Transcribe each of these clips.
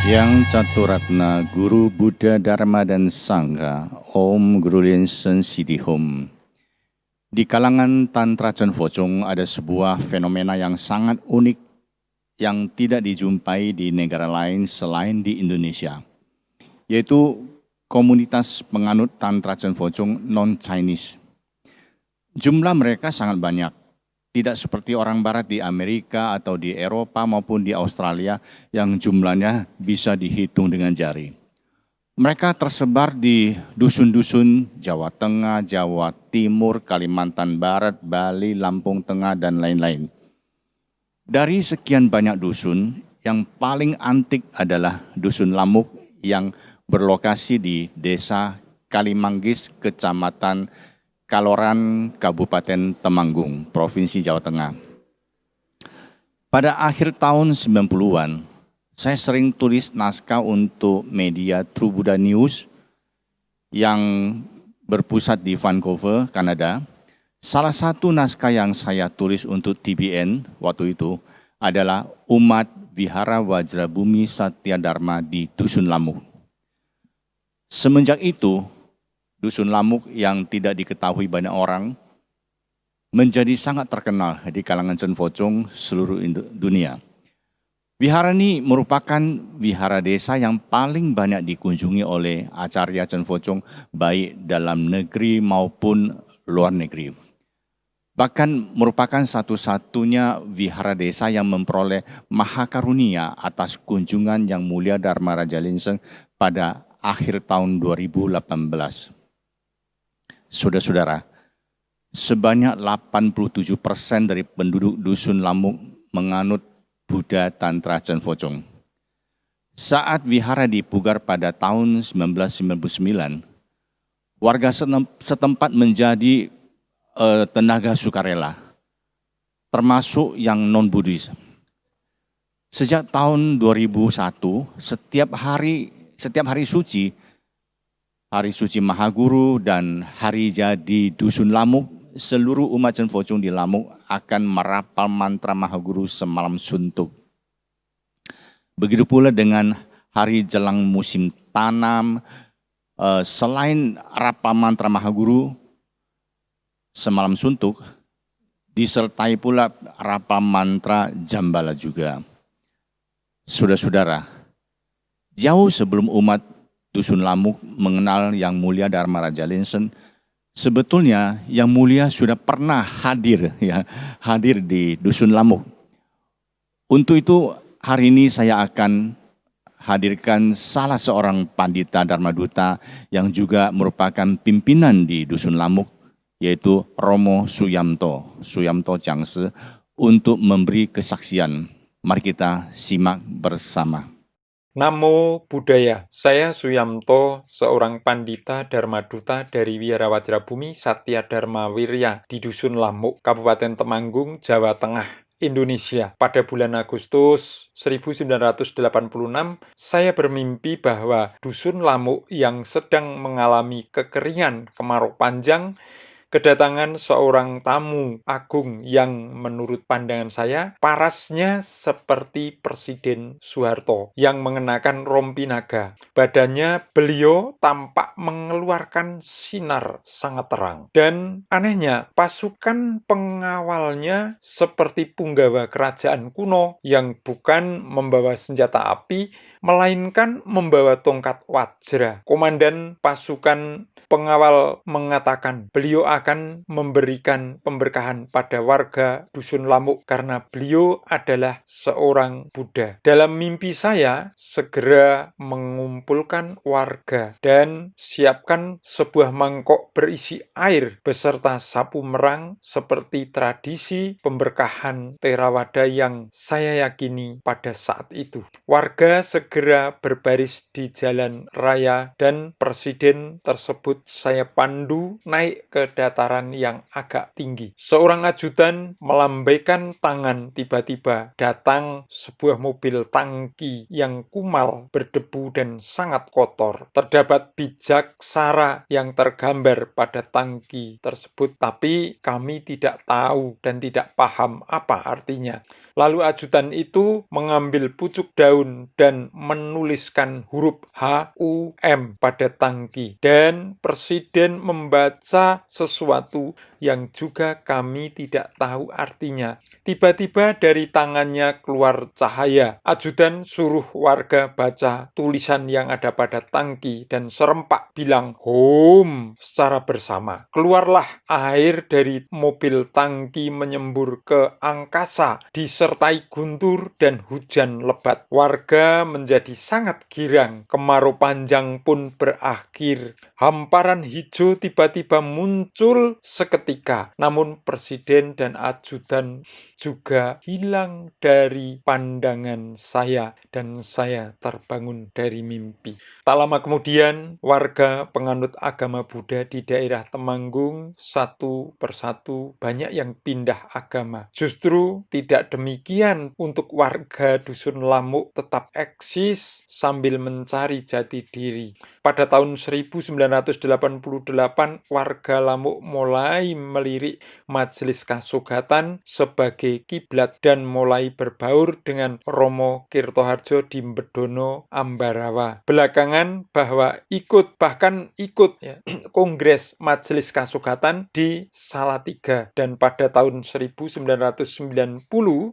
Yang Caturatna, Guru Buddha Dharma dan Sangha, Om Guru Lien Sen Sidi Hum. Di kalangan Tantra Chen Focong ada sebuah fenomena yang sangat unik yang tidak dijumpai di negara lain selain di Indonesia, yaitu komunitas penganut Tantra Chen Focong non-Chinese. Jumlah mereka sangat banyak. Tidak seperti orang barat di Amerika atau di Eropa maupun di Australia yang jumlahnya bisa dihitung dengan jari. Mereka tersebar di dusun-dusun Jawa Tengah, Jawa Timur, Kalimantan Barat, Bali, Lampung Tengah, dan lain-lain. Dari sekian banyak dusun, yang paling antik adalah Dusun Lamuk yang berlokasi di Desa Kalimanggis, Kecamatan Kaloran, Kabupaten Temanggung, Provinsi Jawa Tengah. Pada akhir tahun 90-an, saya sering tulis naskah untuk media True Buddha News yang berpusat di Vancouver, Kanada. Salah satu naskah yang saya tulis untuk TBN waktu itu adalah Umat Vihara Wajrabumi Satya Dharma di Dusun Lamuk. Semenjak itu, Dusun Lamuk yang tidak diketahui banyak orang menjadi sangat terkenal di kalangan Chen Focong seluruh dunia. Wihara ini merupakan wihara desa yang paling banyak dikunjungi oleh acarya Chen Focong baik dalam negeri maupun luar negeri. Bahkan merupakan satu-satunya wihara desa yang memperoleh mahakarunia atas kunjungan Yang Mulia Dharma Raja Linseng pada akhir tahun 2018. Saudara-saudara, sebanyak 87% dari penduduk Dusun Lamuk menganut Buddha Tantra Chen Focong. Saat wihara dipugar pada tahun 1999, warga setempat menjadi tenaga sukarela, termasuk yang non-Buddhis. Sejak tahun 2001, setiap hari suci, Hari Suci Mahaguru dan Hari Jadi Dusun Lamuk, seluruh umat Chen Focong di Lamuk akan merapal mantra Mahaguru semalam suntuk. Begitu pula dengan hari jelang musim tanam, selain rapal mantra Mahaguru semalam suntuk, disertai pula rapal mantra Jambala juga. Saudara-saudara, jauh sebelum umat Dusun Lamuk mengenal Yang Mulia Dharma Raja Linseng, sebetulnya Yang Mulia sudah pernah hadir di Dusun Lamuk. Untuk itu hari ini saya akan hadirkan salah seorang pandita Dharma Duta yang juga merupakan pimpinan di Dusun Lamuk, yaitu Romo Suyamto Jiangse, untuk memberi kesaksian. Mari kita simak bersama. Namo Buddhaya, saya Suyamto, seorang pandita Dharma Duta dari Wihara Wajrabumi Satya Dharma Wirya di Dusun Lamuk, Kabupaten Temanggung, Jawa Tengah, Indonesia. Pada bulan Agustus 1986, saya bermimpi bahwa Dusun Lamuk yang sedang mengalami kekeringan kemarau panjang kedatangan seorang tamu agung yang menurut pandangan saya parasnya seperti Presiden Soeharto yang mengenakan rompi naga. Badannya beliau tampak mengeluarkan sinar sangat terang. Dan anehnya pasukan pengawalnya seperti punggawa kerajaan kuno yang bukan membawa senjata api melainkan membawa tongkat wajra. Komandan pasukan pengawal mengatakan beliau akan memberikan pemberkahan pada warga Dusun Lamuk karena beliau adalah seorang Buddha. Dalam mimpi saya, segera mengumpulkan warga dan siapkan sebuah mangkok berisi air beserta sapu merang seperti tradisi pemberkahan Theravada yang saya yakini pada saat itu. Warga segera berbaris di jalan raya dan presiden tersebut saya pandu naik ke dataran yang agak tinggi. Seorang ajudan melambaikan tangan, tiba-tiba datang sebuah mobil tangki yang kumal, berdebu dan sangat kotor. Terdapat bijaksara yang tergambar pada tangki tersebut, tapi kami tidak tahu dan tidak paham apa artinya. Lalu ajudan itu mengambil pucuk daun dan menuliskan huruf HUM pada tangki. Dan Presiden membaca sesuatu yang juga kami tidak tahu artinya. Tiba-tiba dari tangannya keluar cahaya. Ajudan suruh warga baca tulisan yang ada pada tangki dan serempak bilang HUM secara bersama. Keluarlah air dari mobil tangki menyembur ke angkasa disertai guntur dan hujan lebat. Warga menjadi sangat girang. Kemarau panjang pun berakhir. Hamparan hijau tiba-tiba muncul seketika. Namun Presiden dan ajudan juga hilang dari pandangan saya dan saya terbangun dari mimpi. Tak lama kemudian, warga penganut agama Buddha di daerah Temanggung satu persatu banyak yang pindah agama. Justru tidak demikian untuk warga Dusun Lamuk tetap eksis sambil mencari jati diri. Pada tahun 1988, warga Lamuk mulai melirik Majelis Kasugatan sebagai kiblat dan mulai berbaur dengan Romo Tirtoharjo di Mbedono, Ambarawa. Belakangan bahkan ikut Kongres Majelis Kasugatan di Salatiga dan pada tahun 1990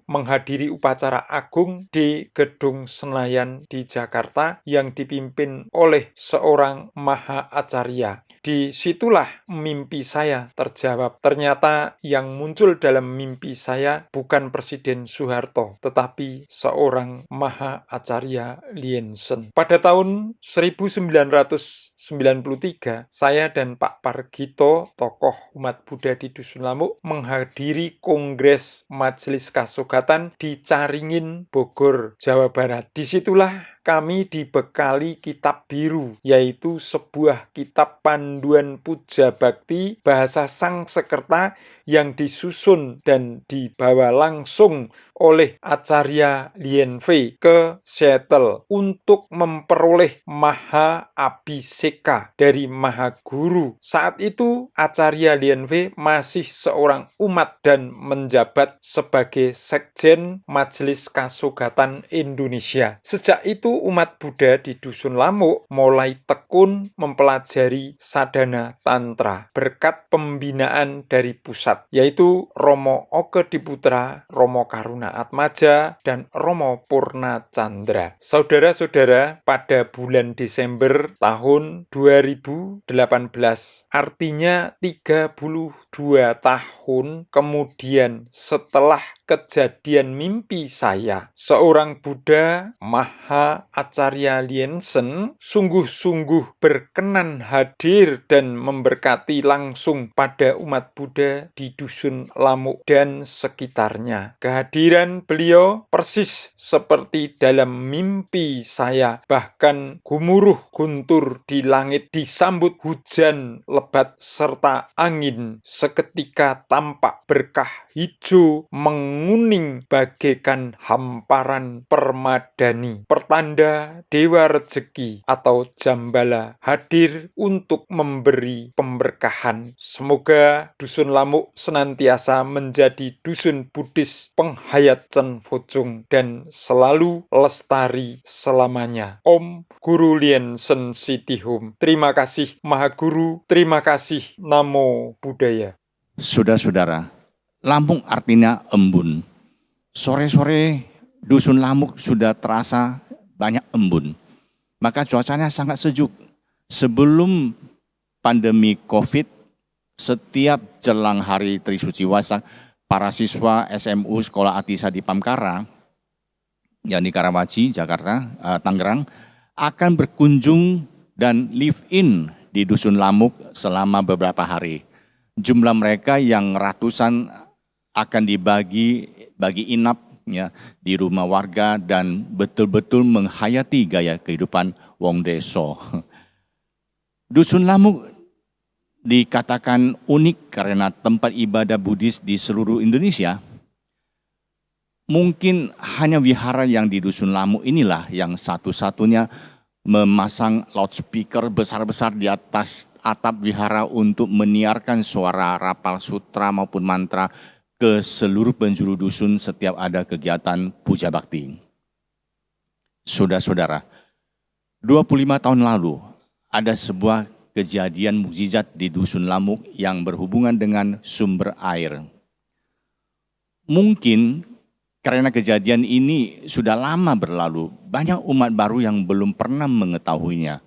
menghadiri upacara agung di Gedung Senayan di Jakarta yang dipimpin oleh seorang Maha Acarya. Disitulah mimpi saya terjawab. Ternyata yang muncul dalam mimpi saya bukan Presiden Soeharto, tetapi seorang Maha Acarya Liensen. Pada tahun 1993, saya dan Pak Pargito, tokoh umat Buddha di Dusun Lamuk, menghadiri Kongres Majelis Kasugatan di Caringin, Bogor, Jawa Barat. Disitulah kami dibekali kitab biru, yaitu sebuah kitab panduan puja bakti bahasa Sangsekerta yang disusun dan dibawa langsung oleh Acarya Lien Fei ke Seattle untuk memperoleh Maha Abhiseka dari Maha Guru. Saat itu Acarya Lien Fei masih seorang umat dan menjabat sebagai Sekjen Majelis Kasugatan Indonesia. Sejak itu umat Buddha di Dusun Lamuk mulai tekun mempelajari sadhana tantra berkat pembinaan dari pusat, yaitu Romo Oke Diputra, Romo Karuna Atmaja, dan Romo Purna Chandra. Saudara-saudara, pada bulan Desember tahun 2018, artinya 32 tahun kemudian setelah kejadian mimpi saya, seorang Buddha Maha Acarya Liensen sungguh-sungguh berkenan hadir dan memberkati langsung pada umat Buddha di Dusun Lamuk dan sekitarnya. Kehadiran beliau persis seperti dalam mimpi saya, bahkan gumuruh guntur di langit disambut hujan lebat serta angin. Seketika tampak berkah hijau menguning bagaikan hamparan permadani, pertanda Dewa Rezeki atau Jambala hadir untuk memberi pemberkahan. Semoga Dusun Lamuk senantiasa menjadi dusun Buddhis penghayat Chen Focung dan selalu lestari selamanya. Om Guru Lien Sen Sitihum. Terima kasih Maha Guru, terima kasih Namo Buddhaya. Saudara-saudara, Lampung artinya embun. Sore-sore Dusun Lamuk sudah terasa banyak embun. Maka cuacanya sangat sejuk. Sebelum pandemi COVID, setiap jelang hari Trisuci Wasak, para siswa SMU Sekolah Atisa di Pamkara, yang di Karawaci, Jakarta, Tangerang, akan berkunjung dan live in di Dusun Lamuk selama beberapa hari. Jumlah mereka yang ratusan akan bagi inap ya, di rumah warga dan betul-betul menghayati gaya kehidupan wong deso. Dusun Lamuk dikatakan unik karena tempat ibadah Buddhis di seluruh Indonesia, mungkin hanya wihara yang di Dusun Lamuk inilah yang satu-satunya memasang loudspeaker besar-besar di atas atap wihara untuk menyiarkan suara rapal sutra maupun mantra ke seluruh penjuru dusun setiap ada kegiatan puja bakti. Saudara-saudara, 25 tahun lalu ada sebuah kejadian mukjizat di Dusun Lamuk yang berhubungan dengan sumber air. Mungkin karena kejadian ini sudah lama berlalu, banyak umat baru yang belum pernah mengetahuinya.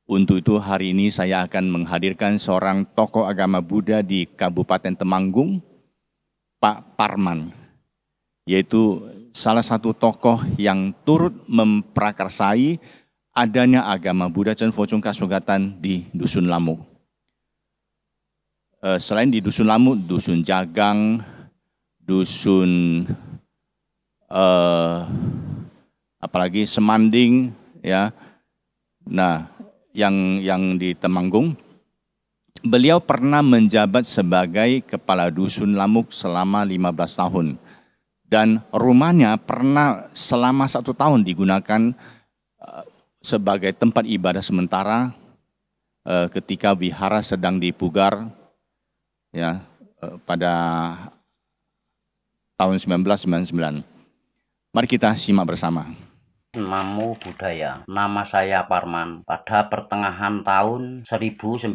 Untuk itu hari ini saya akan menghadirkan seorang tokoh agama Buddha di Kabupaten Temanggung, Pak Parman, yaitu salah satu tokoh yang turut memprakarsai adanya agama Buddha Chan Focung Kasogatan di Dusun Lamuk. Selain di Dusun Lamuk, Dusun Jagang, Dusun apalagi Semanding, ya. Nah, yang di Temanggung, beliau pernah menjabat sebagai kepala Dusun Lamuk selama 15 tahun. Dan rumahnya pernah selama 1 tahun digunakan sebagai tempat ibadah sementara ketika wihara sedang dipugar, ya, pada tahun 1999. Mari kita simak bersama. Namo Buddhaya. Nama saya Parman. Pada pertengahan tahun 1996,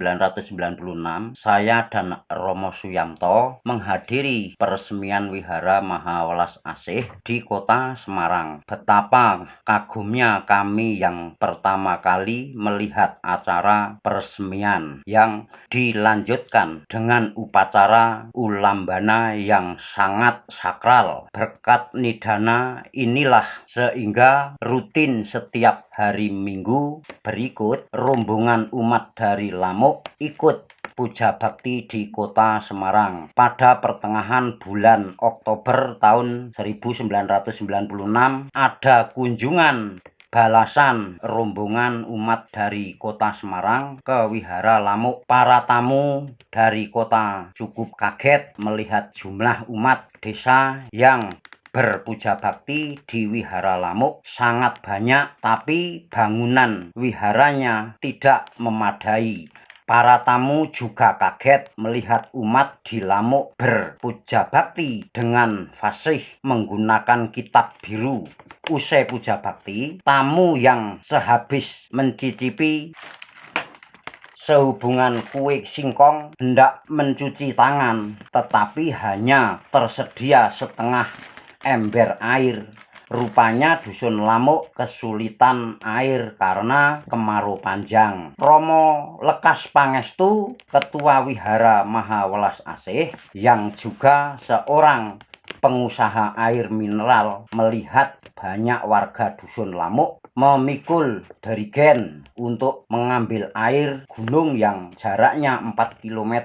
saya dan Romo Suyamto menghadiri peresmian Wihara Mahawelas Asih di kota Semarang. Betapa kagumnya kami yang pertama kali melihat acara peresmian yang dilanjutkan dengan upacara ulambana yang sangat sakral. Berkat nidana inilah sehingga rutin setiap hari Minggu berikut rombongan umat dari Lamuk ikut puja bakti di kota Semarang. Pada pertengahan bulan Oktober tahun 1996 ada kunjungan balasan rombongan umat dari kota Semarang ke Wihara Lamuk. Para tamu dari kota cukup kaget melihat jumlah umat desa yang berpuja bakti di Wihara Lamuk sangat banyak, tapi bangunan wiharanya tidak memadai. Para tamu juga kaget melihat umat di Lamuk berpuja bakti dengan fasih menggunakan kitab biru. Usai puja bakti, tamu yang sehabis mencicipi sehubungan kue singkong hendak mencuci tangan, tetapi hanya tersedia setengah ember air. Rupanya Dusun Lamuk kesulitan air karena kemarau panjang. Romo Lekas Pangestu, Ketua Wihara Mahawelas Asih, yang juga seorang pengusaha air mineral, melihat banyak warga Dusun Lamuk memikul derigen untuk mengambil air gunung yang jaraknya 4 km.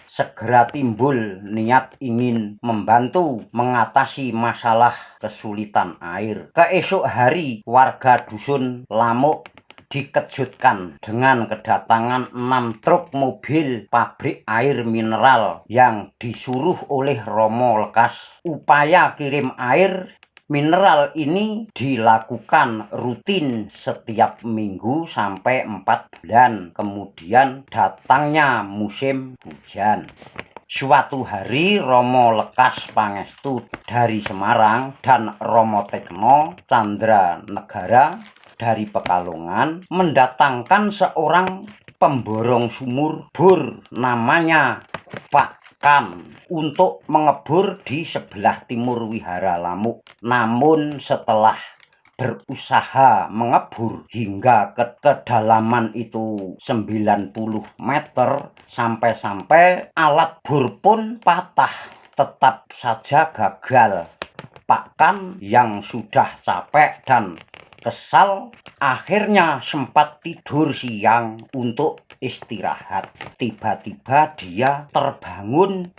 Segera timbul niat ingin membantu mengatasi masalah kesulitan air. Keesok hari warga Dusun Lamuk dikejutkan dengan kedatangan 6 truk mobil pabrik air mineral yang disuruh oleh Romo Lekas. Upaya kirim air mineral ini dilakukan rutin setiap minggu sampai 4 bulan. Kemudian datangnya musim hujan. Suatu hari Romo Lekas Pangestu dari Semarang dan Romo Tekno Chandra Negara dari Pekalongan mendatangkan seorang pemborong sumur bor namanya Pak Kan untuk mengebor di sebelah timur Wihara Lamuk. Namun setelah berusaha mengebor hingga ke kedalaman itu 90 meter, sampai-sampai alat bor pun patah, tetap saja gagal. Pak Kan yang sudah capek dan kesal akhirnya sempat tidur siang untuk istirahat. Tiba-tiba dia terbangun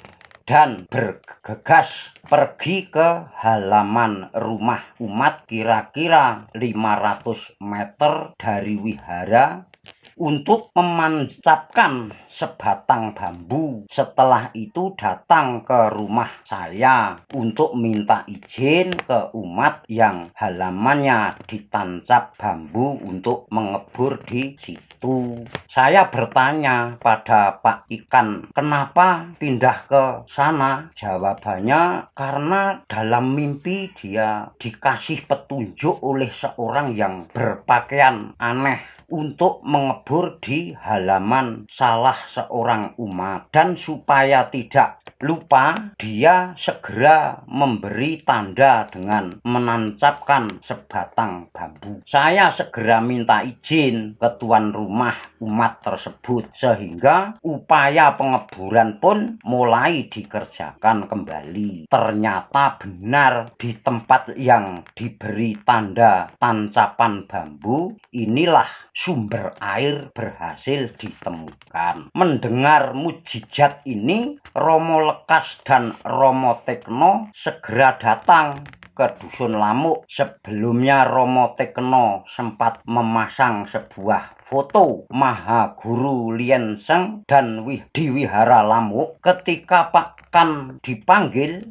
dan bergegas pergi ke halaman rumah umat kira-kira 500 meter dari wihara. untuk memancapkan sebatang bambu. Setelah itu datang ke rumah saya untuk minta izin ke umat yang halamannya ditancap bambu untuk mengebur di situ. Saya bertanya pada Pak Ikan, kenapa pindah ke sana? Jawabannya karena dalam mimpi dia dikasih petunjuk oleh seorang yang berpakaian aneh untuk mengebur di halaman salah seorang umat, dan supaya tidak lupa dia segera memberi tanda dengan menancapkan sebatang bambu. Saya segera minta izin ke tuan rumah umat tersebut sehingga upaya pengeburan pun mulai dikerjakan kembali. Ternyata benar di tempat yang diberi tanda tancapan bambu inilah sumber air berhasil ditemukan. Mendengar mujizat ini, Romo Lekas dan Romo Tekno segera datang ke Dusun Lamuk. Sebelumnya Romo Tekno sempat memasang sebuah foto Maha Guru Lien Seng dan di Wihara Lamuk. Ketika Pak Kan dipanggil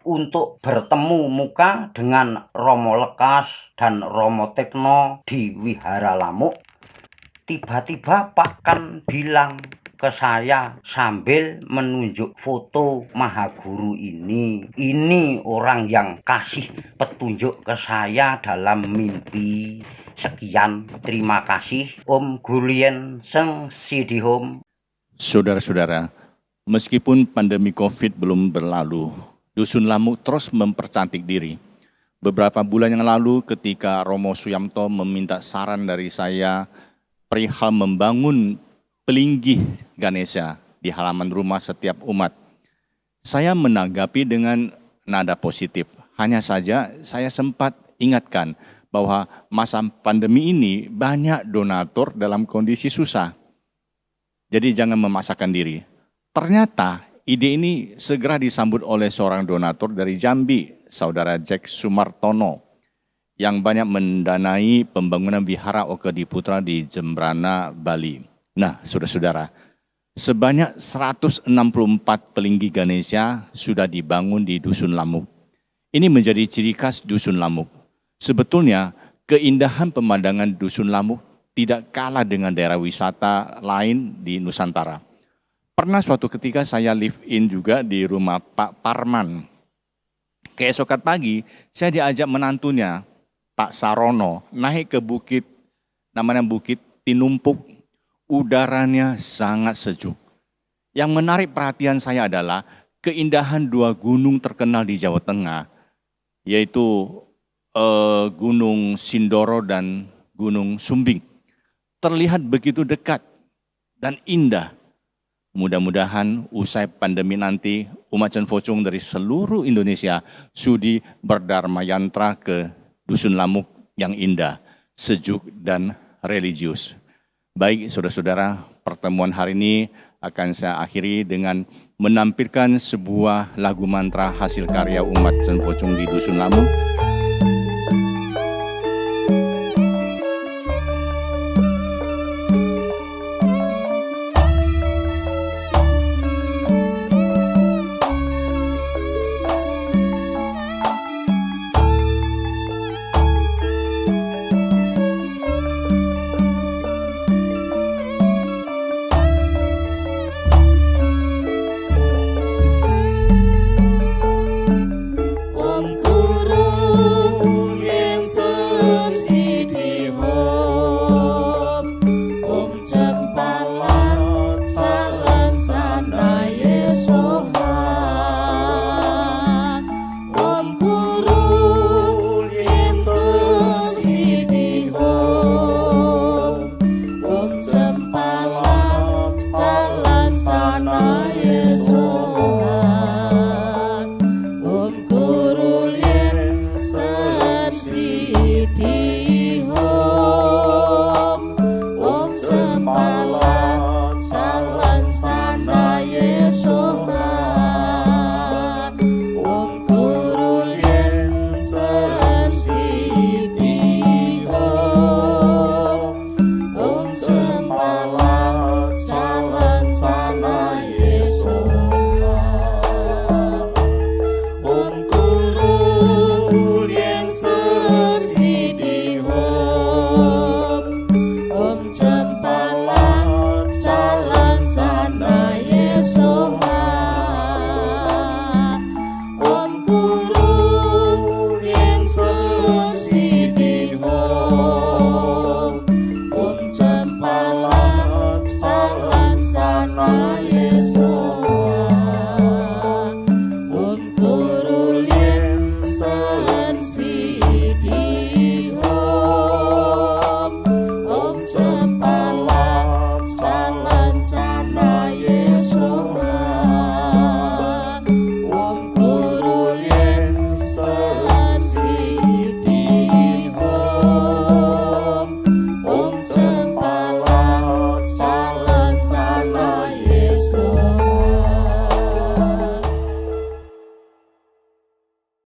untuk bertemu muka dengan Romo Lekas dan Romo Tekno di Wihara Lamuk, tiba-tiba Pak Kan bilang ke saya sambil menunjuk foto Maha Guru ini orang yang kasih petunjuk ke saya dalam mimpi. Sekian, terima kasih. Om Guru Lien Seng Sidihom. Saudara-saudara, meskipun pandemi COVID belum berlalu, Dusun Lamuk terus mempercantik diri. Beberapa bulan yang lalu ketika Romo Suyamto meminta saran dari saya perihal membangun pelinggih Ganesha di halaman rumah setiap umat, saya menanggapi dengan nada positif. Hanya saja saya sempat ingatkan bahwa masa pandemi ini banyak donatur dalam kondisi susah. Jadi jangan memaksakan diri. Ternyata ide ini segera disambut oleh seorang donatur dari Jambi, Saudara Jack Sumartono, yang banyak mendanai pembangunan Wihara Okediputra di Jembrana, Bali. Nah, saudara-saudara, sebanyak 164 pelinggih Ganesha sudah dibangun di Dusun Lamuk. Ini menjadi ciri khas Dusun Lamuk. Sebetulnya, keindahan pemandangan Dusun Lamuk tidak kalah dengan daerah wisata lain di Nusantara. Pernah suatu ketika saya live in juga di rumah Pak Parman. Keesokan pagi, saya diajak menantunya, Pak Sarono, naik ke bukit, namanya Bukit Tinumpuk. Udaranya sangat sejuk. Yang menarik perhatian saya adalah keindahan dua gunung terkenal di Jawa Tengah, yaitu Gunung Sindoro dan Gunung Sumbing. Terlihat begitu dekat dan indah. Mudah-mudahan usai pandemi nanti umat Cen Focung dari seluruh Indonesia sudi berdharma yantra ke Dusun Lamuk yang indah, sejuk dan religius. Baik saudara-saudara, pertemuan hari ini akan saya akhiri dengan menampilkan sebuah lagu mantra hasil karya umat Cen Focung di Dusun Lamuk.